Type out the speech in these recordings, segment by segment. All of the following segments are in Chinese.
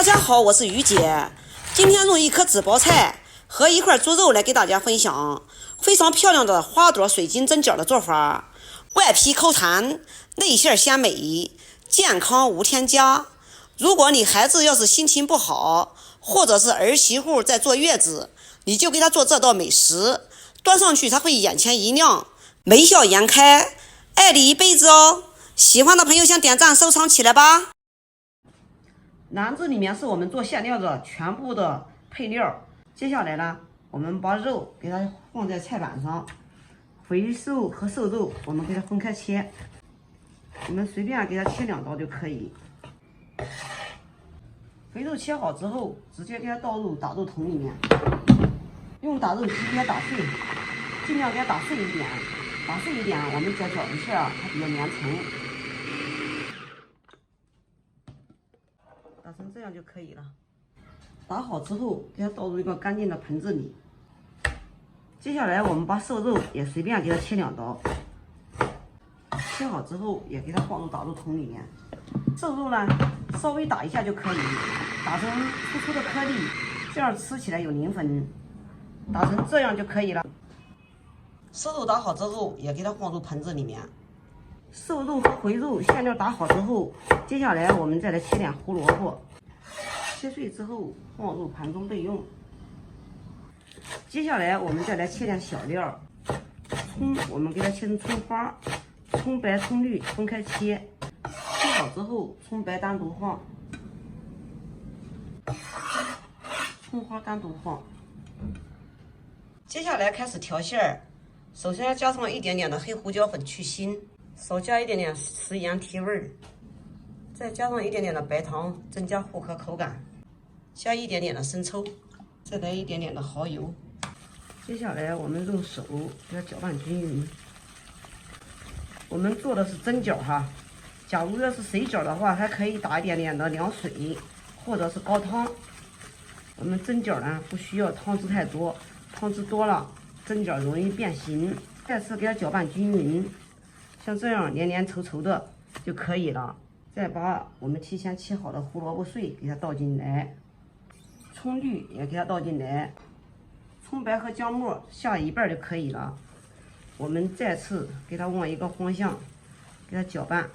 家好，我是于姐。今天用一颗紫包菜和一块猪肉来给大家分享非常漂亮的花朵水晶蒸饺的做法。外皮口弹，内馅鲜美，健康无添加。如果你孩子要是心情不好，或者是儿媳妇在坐月子，你就给他做这道美食，端上去他会眼前一亮，眉笑颜开，爱你一辈子哦。喜欢的朋友先点赞收藏起来吧。篮子里面是我们做馅料的全部的配料。接下来呢，我们把肉给它放在菜板上，肥肉和瘦肉我们给它分开切，我们随便给它切2刀就可以。肥肉切好之后，直接给它倒入打肉桶里面，用打肉机给它打碎，尽量给它打碎一点，打碎一点，我们夹饺子馅它比较粘稠。打成这样就可以了。打好之后，给它倒入一个干净的盆子里。接下来我们把瘦肉也随便给它切2刀，切好之后也给它放入打肉桶里面。瘦肉呢，稍微打一下就可以，打成粗粗的颗粒，这样吃起来有灵魂。打成这样就可以了。瘦肉打好之后，也给它放入盆子里面。瘦肉和回肉馅料打好之后，接下来我们再来切点胡萝卜，切碎之后放入盘中备用。接下来我们再来切点小料，葱我们给它切成葱花，葱白葱绿分开切，切好之后葱白单独放，葱花单独放。接下来开始调馅儿，首先加上一点点的黑胡椒粉去腥，少加一点点食盐提味儿，再加上一点点的白糖增加复合口感，加一点点的生抽，再来一点点的蚝油。接下来我们用手给它搅拌均匀。我们做的是蒸饺哈，假如要是水饺的话，还可以打一点点的凉水或者是高汤。我们蒸饺呢不需要汤汁太多，汤汁多了蒸饺容易变形。再次给它搅拌均匀，像这样黏黏稠稠的就可以了。再把我们提前切好的胡萝卜碎给它倒进来，葱绿也给它倒进来，葱白和姜末下一半就可以了。我们再次给它往一个方向给它搅拌，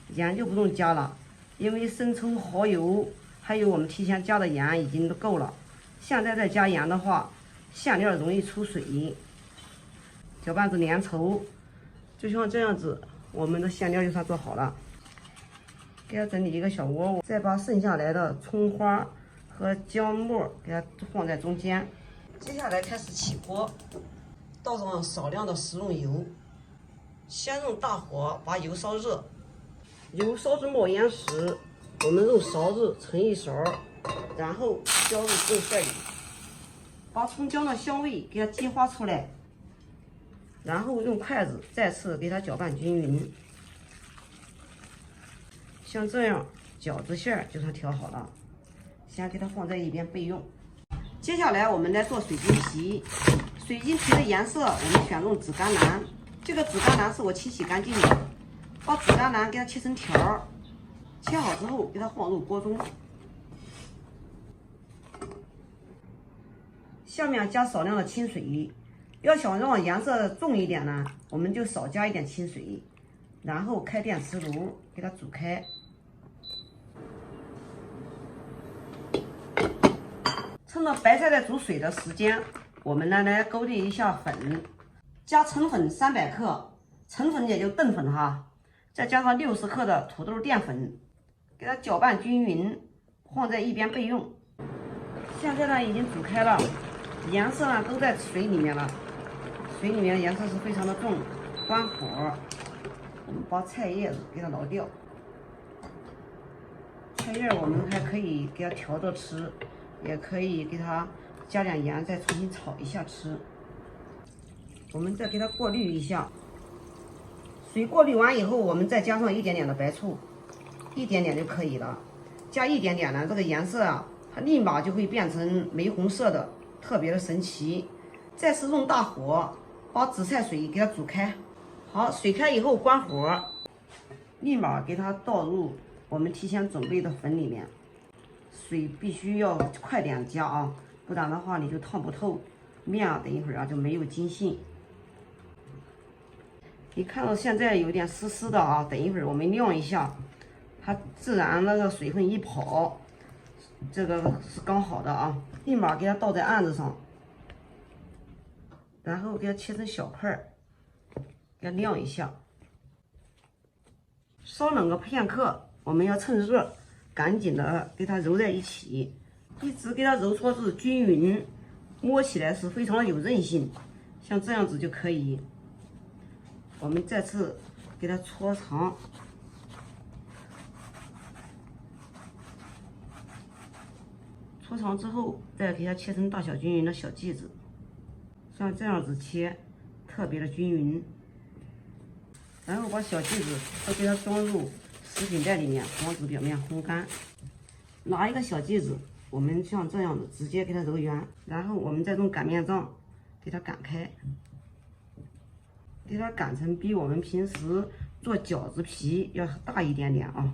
盐就不用加了，因为生抽、蚝油还有我们提前加的盐已经都够了。现在再加盐的话，馅料容易出水，搅拌至粘稠，就像这样子，我们的馅料就算做好了。给它整理一个小窝窝，再把剩下来的葱花和姜末给它放在中间。接下来开始起锅，倒上少量的食用油，先用大火把油烧热，油烧至冒烟时，我们用勺子盛一勺，然后浇入肉馅里，把葱姜的香味给它激发出来，然后用筷子再次给它搅拌均匀。像这样饺子馅就算调好了，先给它放在一边备用。接下来我们来做水晶皮。水晶皮的颜色我们选用紫甘蓝，这个紫甘蓝是我清洗干净的。把紫甘蓝给它切成条，切好之后给它放入锅中，下面加少量的清水。要想让颜色重一点呢，我们就少加一点清水，然后开电磁炉给它煮开。趁着白菜在煮水的时间，我们呢来勾兑一下粉，加澄粉300克，澄粉也就淀粉哈，再加上60克的土豆淀粉，给它搅拌均匀，放在一边备用。现在呢已经煮开了，颜色呢都在水里面了，水里面的颜色是非常的重。关火，我们把菜叶子给它捞掉。菜叶我们还可以给它调着吃，也可以给它加点盐再重新炒一下吃。我们再给它过滤一下，水过滤完以后，我们再加上一点点的白醋，一点点就可以了。加一点点呢，这个颜色啊，它立马就会变成玫红色的，特别的神奇。再次用大火把紫菜水给它煮开。好，水开以后关火，立马给它倒入我们提前准备的粉里面。水必须要快点加啊，不然的话你就烫不透面啊，等一会儿啊就没有筋性。你看到现在有点湿湿的啊，等一会儿我们晾一下，它自然那个水分一跑，这个是刚好的啊。立马给它倒在案子上，然后给它切成小块儿，给它晾一下，稍冷个片刻，我们要趁热赶紧的给它揉在一起，一直给它揉搓至均匀，摸起来是非常的有韧性，像这样子就可以。我们再次给它搓长，搓长之后，再给它切成大小均匀的小剂子，像这样子切，特别的均匀。然后把小剂子都给它装入食品袋里面，防止表面烘干。拿一个小剂子，我们像这样子直接给它揉圆，然后我们再用擀面杖给它擀开。给它擀成比我们平时做饺子皮要大一点点啊，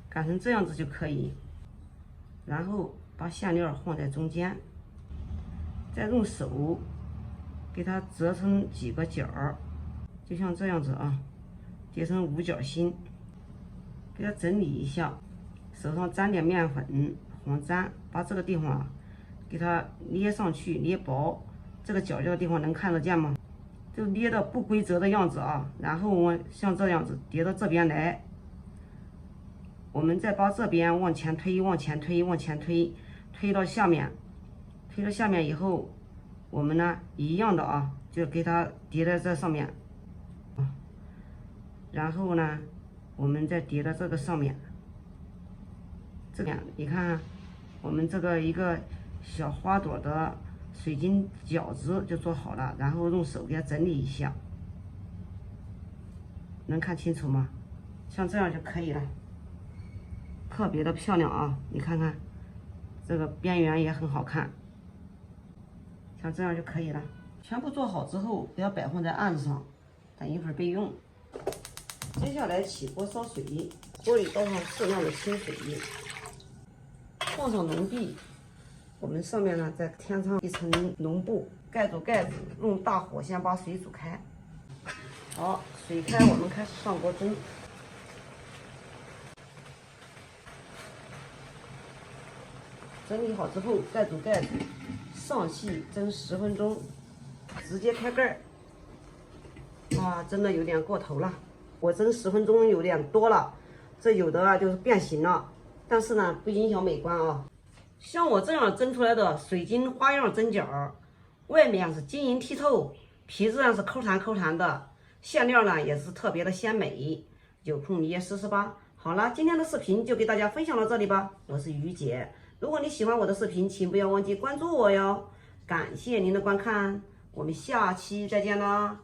擀成这样子就可以。然后把馅料放在中间，再用手给它折成几个角儿，就像这样子啊，叠成五角星。给它整理一下，手上沾点面粉、黄粘，把这个地方啊给它捏上去，捏薄。这个角角的地方能看得见吗？就捏的不规则的样子啊，然后我像这样子叠到这边来，我们再把这边往前推，往前推，往前推，推到下面，推到下面以后，我们呢一样的啊，就给它叠在这上面，然后呢，我们再叠到这个上面，这样你看，我们这个一个小花朵的水晶饺子就做好了，然后用手给它整理一下，能看清楚吗？像这样就可以了，特别的漂亮啊！你看看，这个边缘也很好看，像这样就可以了。全部做好之后，给它摆放在案子上，等一会儿备用。接下来起锅烧水，锅里倒上适量的清水，放上浓碧。我们上面呢再添上一层浓布，盖住盖子，用大火先把水煮开。好，水开，我们开始上锅蒸。整理好之后，盖住盖子，上气蒸10分钟，直接开盖儿。哇，真的有点过头了，我蒸10分钟有点多了，这有的啊就是变形了，但是呢不影响美观啊。像我这样蒸出来的水晶花样蒸饺，外面是晶莹剔透，皮子上是抠弹抠弹的，馅料呢也是特别的鲜美，有空你也试试吧。好了，今天的视频就给大家分享到这里吧，我是于姐。如果你喜欢我的视频，请不要忘记关注我哟。感谢您的观看，我们下期再见啦。